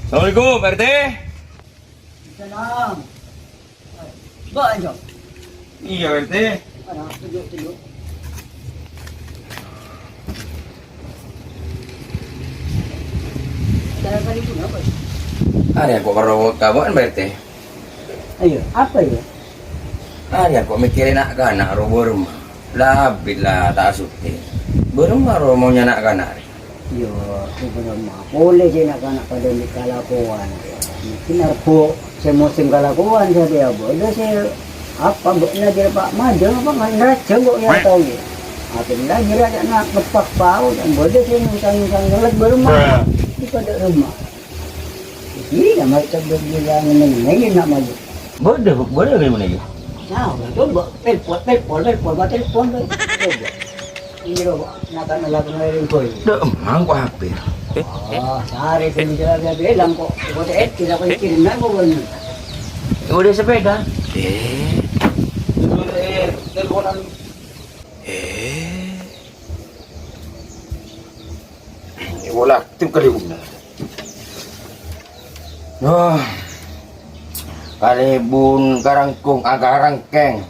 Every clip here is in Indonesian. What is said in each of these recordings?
Assalamualaikum, Pak RT. Salam. Bawa aja. Iya, Pak RT. Ada tunjuk. Cara kali pun apa? Ada kok perlu kawan, Pak RT. Ayo, apa ya? Ada kok mikirin nak kanak robo rumah. Labit lah tak suti. Berumah mau nyanak kanak. Yo, sebenarnya boleh je nak pada ni kalakuan. Mungkin aku semusim kalakuan saja boleh saya apa buknya dia Pak Majeng apa nggak jenguk ya tahu ya. Apa lah dia ada nak lepak bau dan boleh saya ngutang ngelet berumah di pada rumah. Iya, macam dia nengen nak maju. Boleh gimana lagi? Nah, coba telepon tu. Ini loh, nak nak ngelarin koi. Dah emang kok HP. Sehari pun dia bilang kok, kota kita kau kirim nak kau benda. Udah sepeda. Teleponan. Wala, tim kali una. Oh. Kalibun karangkung agak rangkeng.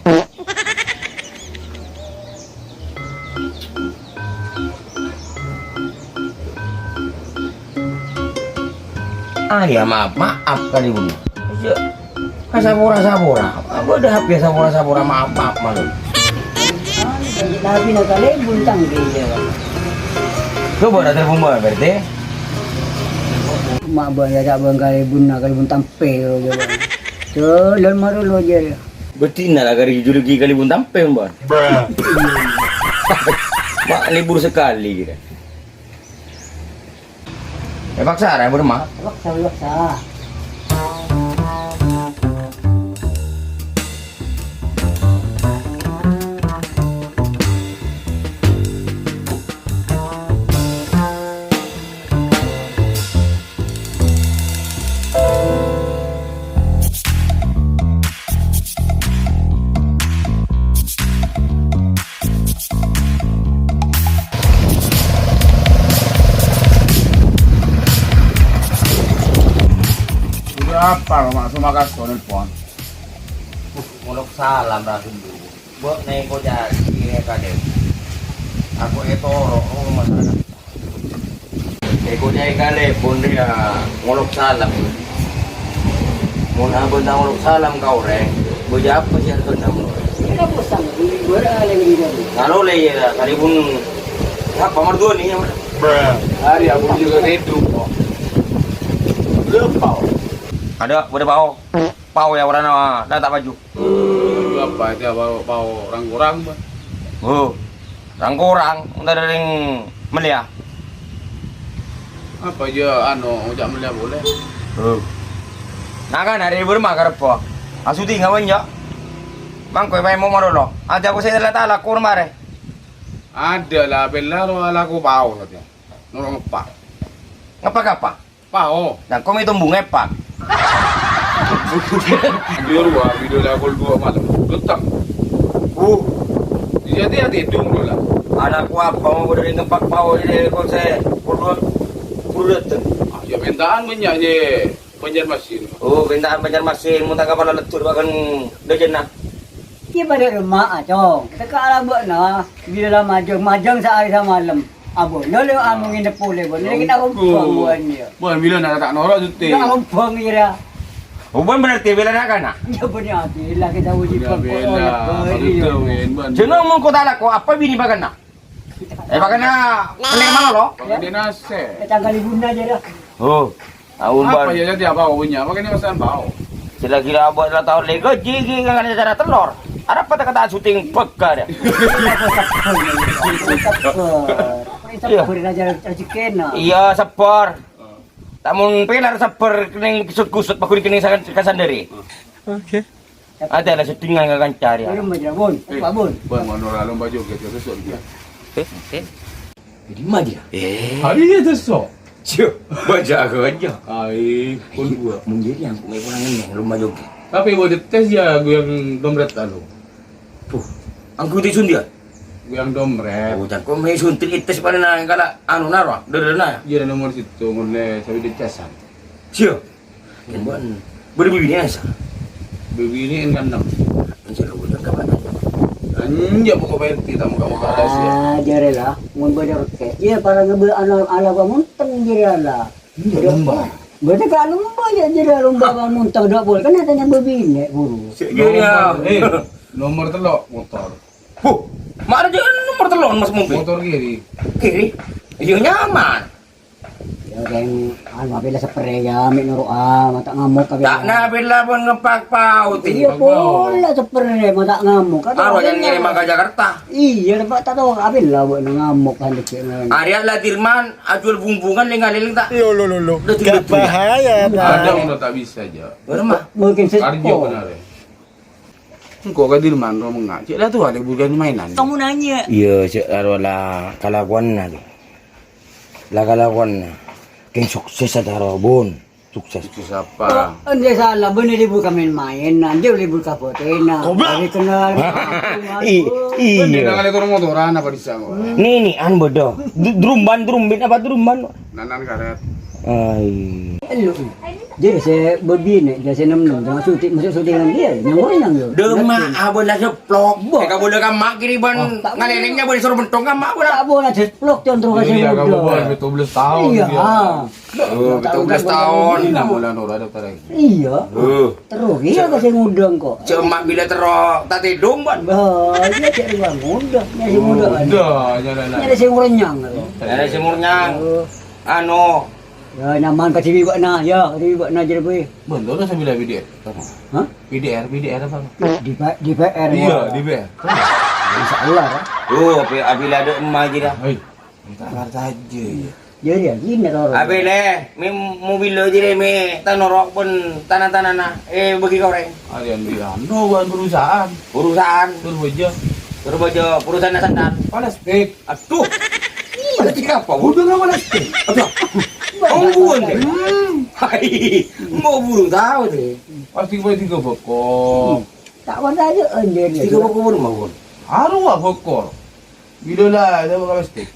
Ya maaf kalibun. Sabura. Apa dah HP sabura maaf malu. Tapi nak kali buntang dia. Coba ada telepon Mbak RT. Mak abang ya tak bang kali buntang pe je. So, lalu maru lo je. Betina lah kali juluki kalibun tampe Mbak. Mak libur sekali kira. Paksa ya bermah. Waksa. Apa masuk makas telepon. Muluk salam rasul dulu. Buat naik ko jadi kade. Aku etoro masyarakat. Eko jadi kale pun dia muluk salam. Mun abon na muluk salam kau re. Boja apa sih tu kamu? Kita pusang di luar lagi dia. Kalau le ya kali pun apa mertua ni? Hari aku juga itu kok. Lepau. Ada, boleh pau ya warna dah tak baju. Apa itu bau orang-orang bah. Rangkurang, udah ring melia. Apa aja ujak melia boleh. Nah kan hari bermah karpo. Asuti ngawen ya. Mang kowe mau marolo. Ada aku saya telah tak kur mare. Ada lah bela lo aku bau saja. Nurung apa? Ngapa? Pau. Dan kau itu bunga pak. Video lagu dua malam. Letak. Jadi hati hidung dulu lah. Anakku apa mau dari ngepak pau jadi kau saya puluh Ya bentaan banyak je Banjarmasin. Bentaan Banjarmasin muntah kapal lecur bahkan dejena. Dia pada rumah acong. Kita ke alam buat na. Bila lah majang sehari sama malam. Abo, lalu anu nginep boleh boleh. Kita rumpang buat dia. Bukan bila nak tak norak tu teh. Kita rumpang dia. Bukan berarti bela nak kana. Ya benar bila kita uji Bela. Betul kan. Jeneng mau kau tak laku apa bini bagan nak? Bagan nak pening mana lo? Pakai dia nasi. Kita kali bunda je dah. Tahun Apa baru. ya jadi apa punya? Pakai ni masalah bau. Kira-kira buat tahun lego gigi kan ada cara telur. Ada apa kata syuting pekar ya? Iya sepor. Tamun pilar sepor kening kusut-kusut pakuri kening sandiri. Oke. Ada lah settingan akan cari. Belum aja bun, Pak Bun. Bang mana lalu baju kita besok dia. Di mana dia? Hari dia besok. Cio, baca aku aja. Ai, pun dua. Mungkin yang aku mau pulang ini rumah jogi. Tapi buat tes ya gue yang dompet lalu. Angku di sundia. Gue yang dompet. Jangan kau main suntik ites pada na kala anu naro, derena. Dia ada nomor situ, mulai sampai di casan. Siyo. Kan berbini asa. Bibiniin kan nam. Anjir lu udah kapan? Anja buka penti tamu kamu kada sih. Jare lah, mun bener ke. Iya para ngebe ala ka munteng jare lah. Lomba. Berarti ka lomba ya jare lomba ka munteng dak boleh. Kan tanya bebine guru. Iya. Nomor telok motor. Huh. Mana dia nomor telon Mas Mumpi? Motor kiri. Kiri. Iya nyaman. Ya kan apabila spray ya mik nuro mata ngamuk ka. Tak na bila pun ngepak paut. Iya pula spray mata ngamuk. Aro yang ngirim ke Jakarta. Iya, dapat tak tahu apabila buat ngamuk kan dikit. Arya lah Dirman, ajul bumbungan lengal-leling tak. Lo. Gak bahaya, Ada Pak. udah tak bisa aja. Bermah. Mungkin Karjo sepo. benar ya. Kok ka Dirman ro mengaji lah tuh ada bukan mainan. Kamu nanya. Iya, cek aro lah kalakuan na tu. Lah kalakuan na. Keng sukses ada ro bun. Sukses. Siapa? Ande salah bener libur kami main, ande libur kapotena. Dari kenal. Dia Iya. kali turun motoran apa di sana? Nih an bodoh. Drumbin apa drumban? Nanan karet. Ai. Hello. Jadi saya berbini, dia saya nem jangan syuting, masuk syutingan dia, yang orang yang Dema abon lah seplok. Eka boleh kan mak kiriban tak ngalelengnya boleh suruh bentong kan mak boleh. Tak boleh jeplok contoh kasih Iya, kamu buat muda. 12 tahun Iya. dia. Oh, 12 tahun. Ini mula Nur ada tarik. Iya. Terus iya kasih muda kok. Cek mak bila terok tak tidung ban. Dia cek orang muda, nyari muda kan. Udah, jalan Nyari sing renyang. Ada semurnyang. Anu, Ya naman ka TV buat na, ya TV buat na jadi boy. Betul dah sambil BDR. Hah? BDR apa? Di PR. Iya, di BDR. Insyaallah. oh apabila ada emak je dah. Hei, kita kata aja. Jadi ya gini orang. Apabila mi mobil je deh mi tanorok pun tanah-tanah na. Bagi kau reng. Arian bilang, no bukan perusahaan. Urusan Terus aja. terus aja perusahaan sandan. Plastik. Aduh. Berarti apa? Udah nggak plastik. Aduh. Kau buang deh. Hai, mau burung tahu deh. Plastik boleh 3 bokong. Tak ada aja ender. Tiga buku burung mau. Harus lah bokor. Bila lah ada plastik.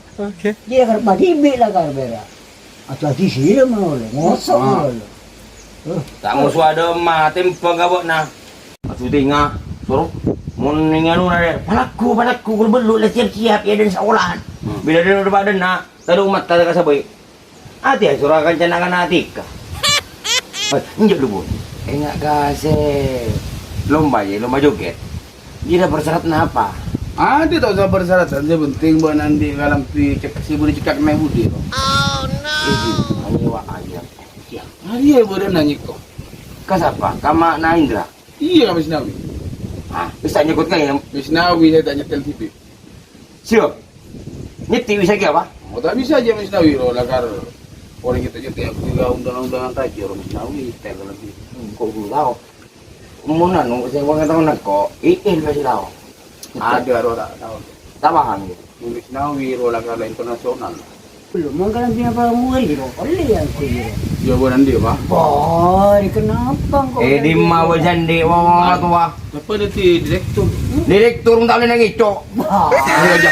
Dia kan padibik lah kan bera. Atau lagi siram oleh. Ngosok oleh. Tak musuh ada emak tempeng kabut na. Aku tengah suruh mau ninganu na deh. Palaku berbelu lah siap-siap ya dan sekolahan. Bila dia udah pada nak, tadi umat kata kasabai. Hati surah akan canakan hati ka. Injak dulu. Enggak kasih. Lomba joget. Dia dah bersyarat apa? Ada tak usah persyaratan. Yang penting buat nanti kalau si boleh cekak naik budi. Ini wak aja. Ya. Dia boleh nanya kok. Kasapa? Kama na Indra. Iya Mas Nawi. Ah, bisa nyekut kaya. Mas Nawi saya tak nyetel TV. Siap. Nyeti bisa apa? Oh tak bisa aja Mas Nawi loh lakar. Orang kita nyetel aku juga undang-undangan taji orang Mas Nawi nyetel lagi. Kok gula? Muna nung saya wang tahu nak kok. Iin masih tahu. Ada roh tak tahu. Tak paham gitu. Mas Nawi roh lakar internasional. Belum mangkalan punya para murid itu. Oleh yang kuih. Jawaban dia pak. Boy, kenapa kok? Di mau jandi wong tua. Apa nanti direktur? Direktur tak boleh nang icok. Ayo aja.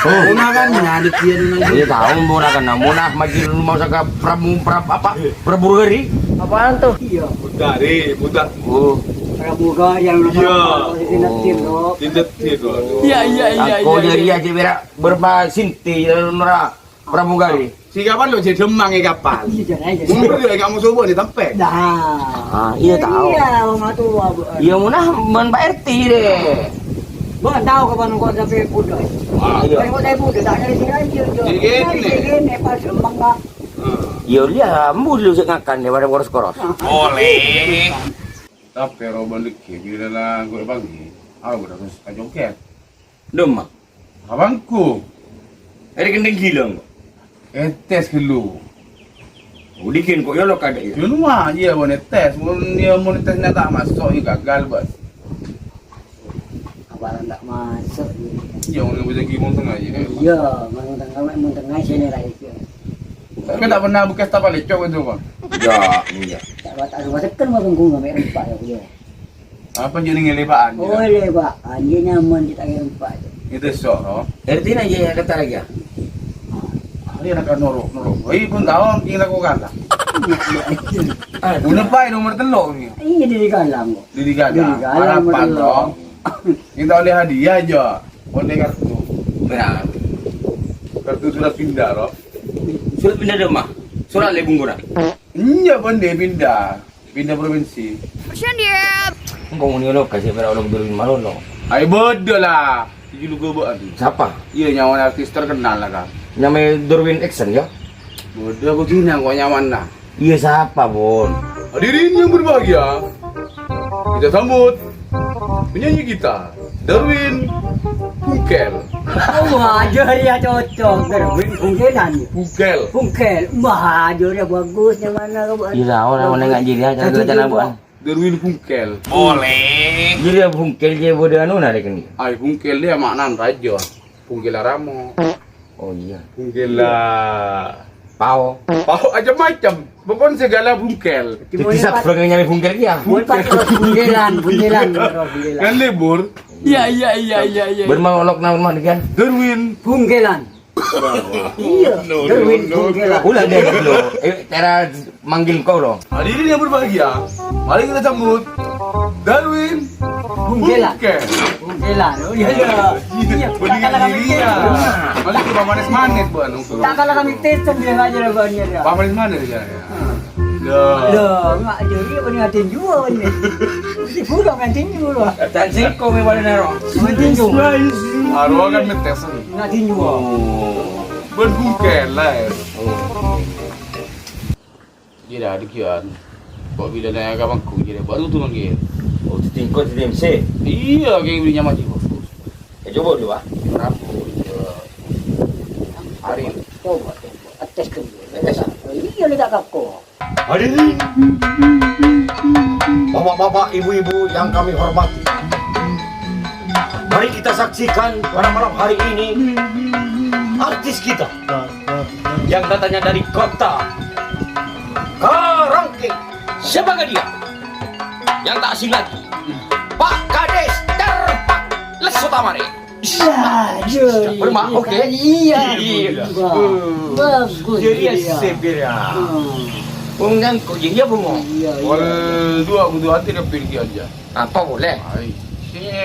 Oh, kan ada dia nanti. Dia tahu muna kan muna majil mau saka praburgeri. Apaan tuh? Iya. Budak. Oh, Pramuga yang tim lo. Tidak tidur. aku jadi aja berak berbasinti nora pramugari. Si kapan lo jadi demang kapal. Iya aja. Umur dia kamu subuh di tempat. Dah. Iya tahu. Iya, orang tua. Iya muna men Pak RT deh. Bukan tahu kapan kau sampai kuda. Iya. Kalau kau kuda tak dari sini aja. Ini pas mangga. Iya dia mulu sing ngakan daripada koros-koros. Boleh. Tapi kalau balik bila lah gue pagi, aku udah terus kajoket. Demam. Abangku, Ada kendeng gilang. tes dulu. Udikin kok ya lo kada ya. Di rumah dia mau tes, dia mau tesnya tak masuk, ya gagal bos. Apalan tak masuk. Iya, orang bisa gimana tengah aja. Iya, mau tengah sini lah itu. Tapi tak pernah bekas tapal lecok itu bang. Ya, iya. Tak batak rumah tekan mau tunggu ngambil empat ya. Apa jadi ngelipaan? Boleh pak, dia nyaman kita ngambil empat. Itu sok, no? RT na aja kata lagi ya. Dia nak norok. Hei pun tahu kita lakukan lah. Udah pak nomor telur nih. Iya di galang kok. Di gagang. Di gagang, Harapan betul. dong. Kita oleh hadiah aja. Oleh kartu. Benar. Kartu surat pindah loh. Surat pindah rumah. Surat lebung kurang. Iya bende pindah. Pindah provinsi. Kung ni lo kasi pero lo dulu malo lo. Ay bodoh lah. Jadi lu gue buat. Siapa? Iya nyawan artis terkenal lah kan. Namanya Dorwin Exxon ya? Bodoh aku gini kok nyaman lah. Iya siapa Bon? Hadirin yang berbahagia, kita sambut penyanyi kita, Darwin Pungkel. Wah, dia cocok. Darwin Pungkelan. Pungkel. Pungkel. Wah, dia bagusnya mana kau buat? Iya orang nengak jadi aja cara buat. Darwin Pungkel. Boleh. Jadi bungkel je bodoh anu narik ni. Ay Pungkel dia maknan raja. Pungkel Ramo. Oh iya. Pungkel Pau. Pau aja macam. Pokoknya segala Pungkel. Bisa pergi nyari bungkel dia. Pungkelan. Kan libur. Iya. Bermangolok nama dengan Darwin. Pungkelan. Iya. Darwin Pungkelan. ulah dia dulu. Cara manggil kau loh. Hadirin yang berbahagia, mari kita sambut Darwin Pungkelan. Pungkel. Pungkelan. Oh iya. Iya. Tak kalah kami Iya. Mari kita manis-manis buat Tak kalah kami tetem dia aja lah banyak dia. Pak manis-manis ya. Loh, mak jadi apa nih tinju ini? Si budak kan tinju loh. Dan singko me boleh naro. Main tinju. Arwah kan ngetes. Nak tinju. Ben Pungkel lah. Jadi ada kian. Kok bila naik ke bangku jadi baru tu manggil. Oh, tingkot di DMC. Iya, kayak beli nyaman juga. Coba dulu ah. Kenapa? Hari Coba. Atas tu. Iya ni tak kakak. Hadirin, bapak-bapak, ibu-ibu yang kami hormati, mari kita saksikan pada malam hari ini artis kita yang datangnya dari kota Karangke. Siapakah dia? Yang tak asing lagi, Pak Kades Darpak Lesotamare. Bermak, oke? Iya. Iya. Bagus. Jadi ya. Pungan kok dia bungo. Iya. Wal dua aku dua hati dia pilih aja. Apa boleh? Ay,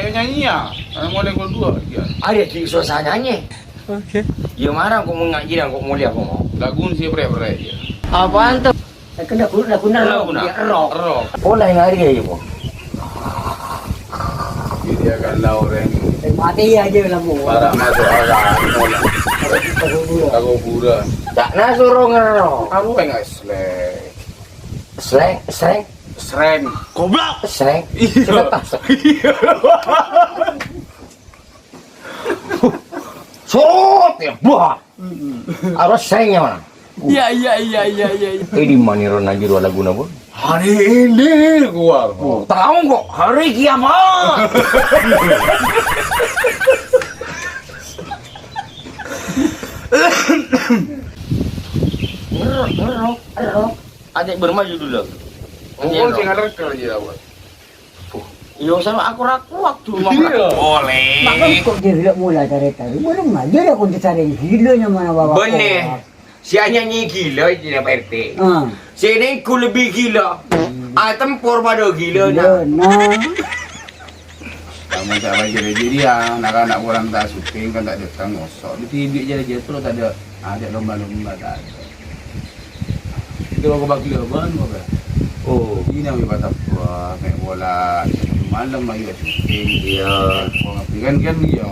nyanyi ya. Mulai gol dua dia. Ada di suasananya. Oke. Ya marah kok mengaji dan kok mulia kok mau. Lagun sih bre dia. Apaan tu? Kena rock. Rock. Pola yang hari aja po. Dia kan orang Mati aja lah mu. para masuk orang. Aku pura. Tak nasuruh ngero. Kamu enggak sleng. Sreng. Sreng. Sreng. Iya. Sot ya, buah. Harus srengnya mana? Iya. Di mana ron lagi dua lagu nabo? Hari ini keluar. Tahu kok hari kiamat. Ngerok. Adik bermaju dulu. Ngomong sih ada kerja buat. Yo sama aku raku waktu Iya. Makam kok dia tidak mulai dari tadi. Belum aja dah kau dicari gilanya mana bawa. Bener. Si nyanyi gila ini Pak RT. Ah. Sini ku lebih gila. Tempur pada gila Nah. Kamu tak baca dia anak-anak orang tak syuting kan tak datang ngosok. Di TV je tu tak ada lomba-lomba tak ada. Itu aku bagi lawan apa? Oh. Ini kami batas buat main bola malam lagi syuting. Iya. Kan dia.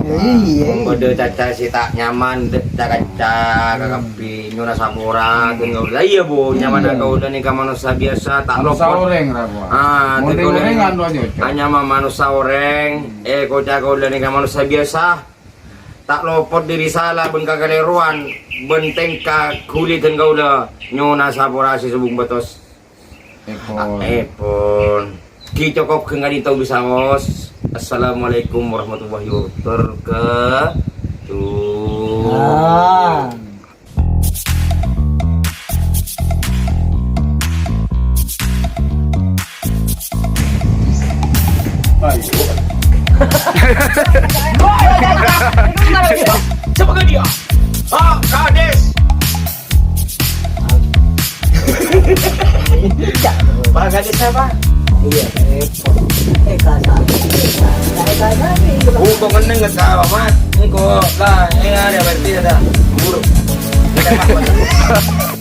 Pada caca si tak nyaman tak kaca kakapi nyuna sapora tengok lah iya bu nyaman kau dan ika manusia biasa tak Kalau lopot saureng rabu. mau Goreng kan aja. hanya mah manusia oreng kau dan ika manusia biasa tak lopot diri salah ben kagaleruan benteng ka kulit dan kau dah nyuna sapora si subung betos pun kita kok kengali tahu bisa ngos. Assalamualaikum warahmatullahi wabarakatuh. Ah. Siapakah dia? Pak Kades. siapa? Iya, kasabi. Kasabi. Kung meneng nggak tahu mat, ini kok lah, ini ada berarti ada buruk. Kita makan.